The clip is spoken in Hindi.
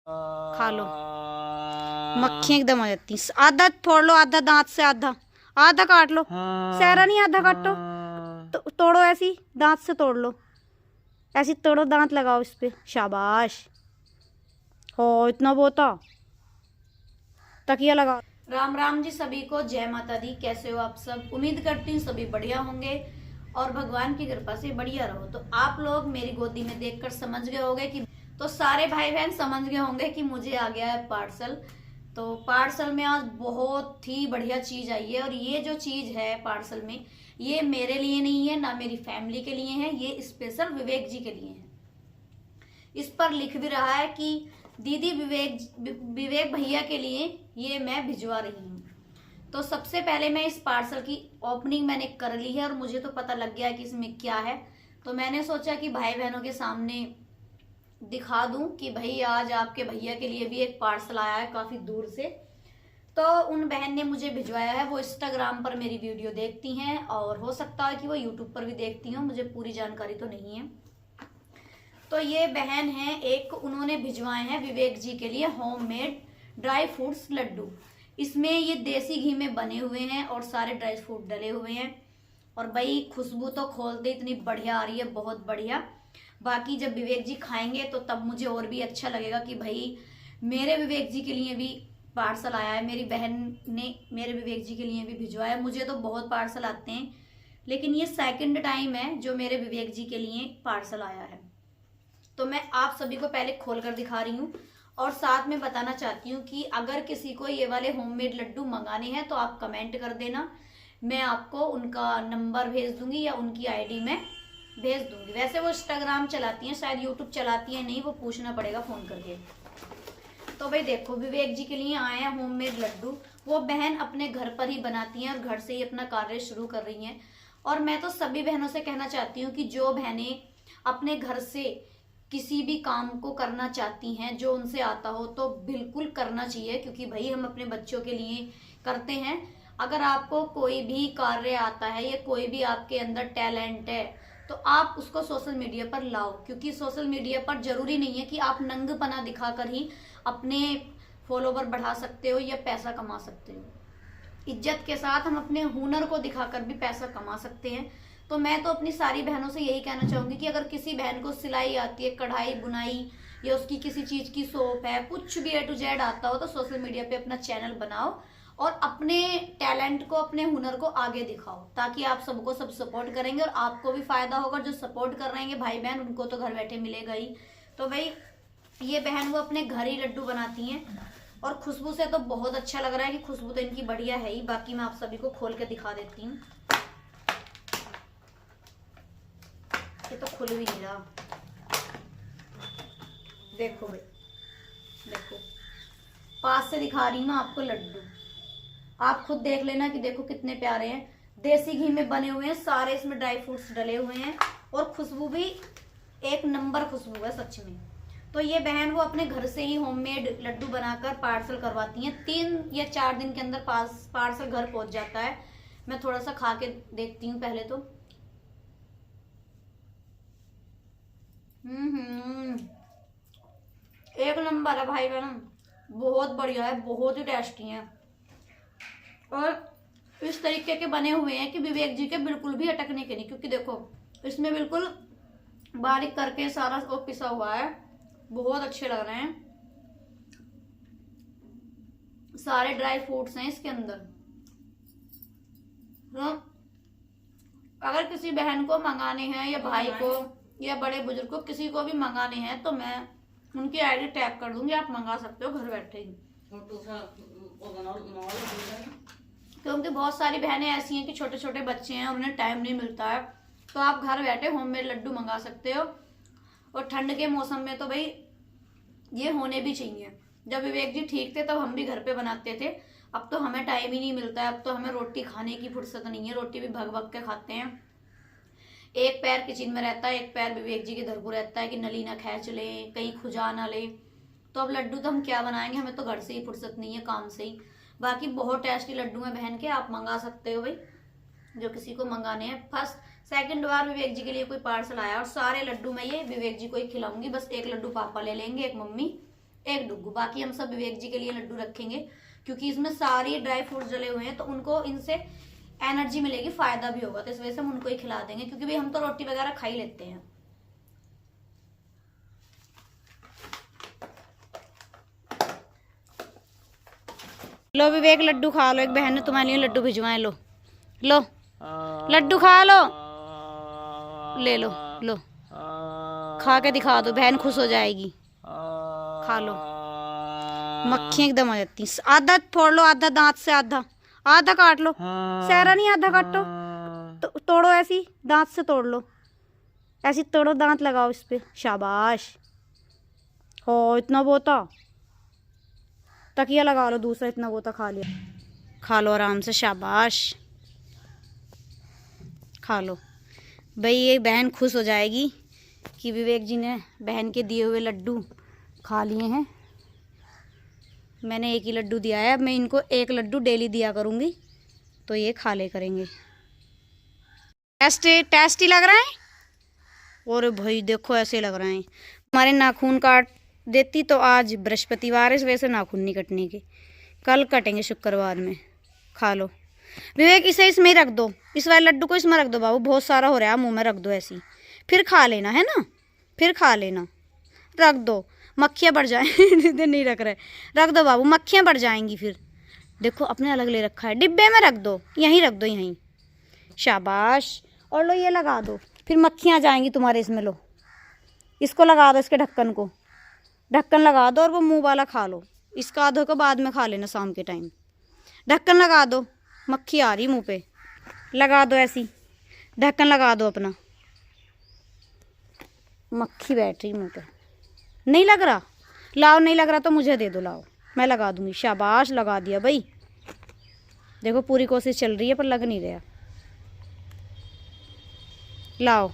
खा लो, मक्खियाँ एकदम आ जाती हैं। आधा फोड़ लो, आधा दांत से, आधा आधा काट लो। सहरा नहीं, आधा काटो, तो तोड़ो ऐसी, दांत से तोड़ लो, ऐसी तोड़ो, दांत लगाओ इस पे, शाबाश। हो इतना बोता, तकिया लगाओ। राम राम जी सभी को, जय माता दी। कैसे हो आप सब? उम्मीद करती हूँ सभी बढ़िया होंगे और भगवान की कृपा से बढ़िया रहो। तो आप लोग मेरी गोदी में देखकर समझ गए होंगे कि, तो सारे भाई बहन समझ गए होंगे कि मुझे आ गया है पार्सल। तो पार्सल में आज बहुत ही बढ़िया चीज आई है, और ये जो चीज है पार्सल में, ये मेरे लिए नहीं है, ना मेरी फैमिली के लिए है, ये स्पेशल विवेक जी के लिए है। इस पर लिख भी रहा है कि दीदी विवेक भैया के लिए ये मैं भिजवा रही हूँ। तो सबसे पहले मैं इस पार्सल की ओपनिंग मैंने कर ली है, और मुझे तो पता लग गया है कि इसमें क्या है। तो मैंने सोचा कि भाई बहनों के सामने दिखा दूं कि भाई आज आपके भैया के लिए भी एक पार्सल आया है काफी दूर से। तो उन बहन ने मुझे भिजवाया है, वो इंस्टाग्राम पर मेरी वीडियो देखती हैं, और हो सकता है कि वो यूट्यूब पर भी देखती हूँ, मुझे पूरी जानकारी तो नहीं है। तो ये बहन है एक, उन्होंने भिजवाए हैं विवेक जी के लिए होममेड ड्राई फ्रूट्स लड्डू। इसमें ये देसी घी में बने हुए हैं और सारे ड्राई फ्रूट डले हुए हैं। और भाई खुशबू तो खोलते इतनी बढ़िया आ रही है, बहुत बढ़िया। बाकी जब विवेक जी खाएंगे तो तब मुझे और भी अच्छा लगेगा कि भाई मेरे विवेक जी के लिए भी पार्सल आया है, मेरी बहन ने मेरे विवेक जी के लिए भी भिजवाया। मुझे तो बहुत पार्सल आते हैं, लेकिन ये सेकंड टाइम है जो मेरे विवेक जी के लिए पार्सल आया है। तो मैं आप सभी को पहले खोलकर दिखा रही हूँ, और साथ में बताना चाहती हूँ कि अगर किसी को ये वाले होममेड लड्डू मंगाने हैं तो आप कमेंट कर देना, मैं आपको उनका नंबर भेज दूंगी या उनकी आईडी में भेज दूंगी। वैसे वो इंस्टाग्राम चलाती हैं, शायद यूट्यूब चलाती हैं नहीं, वो पूछना पड़ेगा फोन करके। तो भाई देखो, विवेक जी के लिए आए हैं होममेड लड्डू। वो बहन अपने घर पर ही बनाती हैं और घर से ही अपना कार्य शुरू कर रही हैं। और मैं तो सभी बहनों से कहना चाहती हूँ कि जो बहनें अपने घर से किसी भी काम को करना चाहती हैं, जो उनसे आता हो, तो बिल्कुल करना चाहिए, क्योंकि भाई हम अपने बच्चों के लिए करते हैं। अगर आपको कोई भी कार्य आता है या कोई भी आपके अंदर टैलेंट है, तो आप उसको सोशल मीडिया पर लाओ, क्योंकि सोशल मीडिया पर जरूरी नहीं है कि आप नंगपना दिखाकर ही अपने फॉलोवर बढ़ा सकते हो या पैसा कमा सकते हो। इज्जत के साथ हम अपने हुनर को दिखाकर भी पैसा कमा सकते हैं। तो मैं तो अपनी सारी बहनों से यही कहना चाहूंगी कि अगर किसी बहन को सिलाई आती है, कढ़ाई बुनाई, या उसकी किसी चीज की शॉप है, कुछ भी A to Z आता हो, तो सोशल मीडिया पे अपना चैनल बनाओ और अपने टैलेंट को, अपने हुनर को आगे दिखाओ, ताकि आप सबको सब सपोर्ट करेंगे और आपको भी फायदा होगा। जो सपोर्ट कर रहे हैं भाई बहन, उनको तो घर बैठे मिलेगा ही। तो भाई ये बहन वो अपने घर ही लड्डू बनाती हैं, और खुशबू से तो बहुत अच्छा लग रहा है कि खुशबू तो इनकी बढ़िया है ही। बाकी मैं आप सभी को खोल के दिखा देती हूँ। ये तो खुल भी नहीं रहा, देखो भाई, देखो पास से दिखा रही हूँ मैं आपको लड्डू, आप खुद देख लेना कि देखो कितने प्यारे हैं। देसी घी में बने हुए हैं सारे, इसमें ड्राई फ्रूट्स डले हुए हैं, और खुशबू भी एक नंबर खुशबू है सच में। तो ये बहन वो अपने घर से ही होममेड लड्डू बनाकर पार्सल करवाती हैं। 3 या 4 दिन के अंदर पार्सल घर पहुंच जाता है। मैं थोड़ा सा खा के देखती हूँ पहले तो। एक नंबर है भाई बहन, बहुत बढ़िया है, बहुत ही टेस्टी है। और इस तरीके के बने हुए हैं कि विवेक जी के बिल्कुल भी अटकने के नहीं, क्योंकि देखो इसमें बिल्कुल बारीक करके सारा वो पिसा हुआ है, बहुत अच्छे लग रहे हैं। सारे ड्राई फ्रूट्स हैं इसके अंदर। तो अगर किसी बहन को मंगाने हैं, या भाई को, या बड़े बुजुर्ग को, किसी को भी मंगाने हैं, तो मैं उनकी आईडी टैग कर दूंगी, आप मंगा सकते हो घर बैठे ही। क्योंकि बहुत सारी बहनें ऐसी हैं कि छोटे छोटे बच्चे हैं और उन्हें टाइम नहीं मिलता है, तो आप घर बैठे होममेड लड्डू मंगा सकते हो। और ठंड के मौसम में तो भाई ये होने भी चाहिए। जब विवेक जी ठीक थे तब हम भी घर पे बनाते थे, अब तो हमें टाइम ही नहीं मिलता है। अब तो हमें रोटी खाने की फुर्सत नहीं है, रोटी भी भग भग के खाते हैं। एक पैर किचन में रहता है, एक पैर विवेक जी के घर को रहता है कि नली ना खींच ले, कहीं खुजा ना ले। तो अब लड्डू तो हम क्या बनाएंगे, हमें तो घर से ही फुर्सत नहीं है, काम से ही। बाकी बहुत टेस्टी लड्डू हैं बहन के, आप मंगा सकते हो भाई, जो किसी को मंगाने हैं। फर्स्ट सेकंड बार विवेक जी के लिए कोई पार्सल आया, और सारे लड्डू मैं ये विवेक जी को ही खिलाऊंगी। बस एक लड्डू पापा ले लेंगे, एक मम्मी, एक डुग्गू। बाकी हम सब विवेक जी के लिए लड्डू रखेंगे, क्योंकि इसमें सारे ड्राई फ्रूट जले हुए हैं, तो उनको इनसे एनर्जी मिलेगी, फायदा भी होगा, तो इस वजह से हम उनको ही खिला देंगे, क्योंकि भाई हम तो रोटी वगैरह खा ही लेते हैं। लो विवेक लड्डू खा लो, एक बहन ने तुम्हारे लिए लड्डू भिजवाए, लो लो लड्डू खा लो, ले लो लो, खा के दिखा दो, बहन खुश हो जाएगी। खा लो, मक्खियाँ एकदम आ जाती हैं। आधा फोड़ लो, आधा दांत से, आधा आधा काट लो, सहरा नहीं आधा काटो, तो तोड़ो ऐसी, दांत से तोड़ लो, ऐसी तोड़ो, दांत लगाओ इस पे, शाबाश। हो इतना बोता, तकिया लगा लो दूसरा, इतना बोता खा लिया, खा लो आराम से, शाबाश, खा लो भाई। ये बहन खुश हो जाएगी कि विवेक जी ने बहन के दिए हुए लड्डू खा लिए हैं। मैंने एक ही लड्डू दिया है, अब मैं इनको एक लड्डू डेली दिया करूँगी, तो ये खा ले करेंगे। टेस्टी लग रहा है। और भाई देखो ऐसे लग रहे हैं। हमारे नाखून काट देती तो आज बृहस्पतिवार है, इस वजह से नाखून नहीं कटने के, कल कटेंगे शुक्रवार में। खा लो विवेक, इसे इसमें ही रख दो, इस वाले लड्डू को इसमें रख दो बाबू, बहुत सारा हो रहा है, मुंह में रख दो ऐसी, फिर खा लेना है ना, फिर खा लेना, रख दो, मक्खियाँ बढ़ जाएं नहीं रख रहे, रख दो बाबू, मक्खियाँ बढ़ जाएंगी फिर। देखो अपने अलग ले रखा है, डिब्बे में रख दो, यहीं रख दो, यहीं, शाबाश। और लो ये लगा दो, फिर मक्खियाँ आ जाएंगी तुम्हारे इसमें। लो इसको लगा दो, इसके ढक्कन को, ढक्कन लगा दो, और वो मुंह वाला खा लो, इसका आधो को बाद में खा लेना शाम के टाइम। ढक्कन लगा दो, मक्खी आ रही मुंह पे, लगा दो ऐसी, ढक्कन लगा दो अपना, मक्खी बैठ रही मुंह पे, नहीं लग रहा, लाओ, नहीं लग रहा तो मुझे दे दो, लाओ मैं लगा दूंगी, शाबाश, लगा दिया भाई। देखो पूरी कोशिश चल रही है पर लग नहीं रहा, लाओ।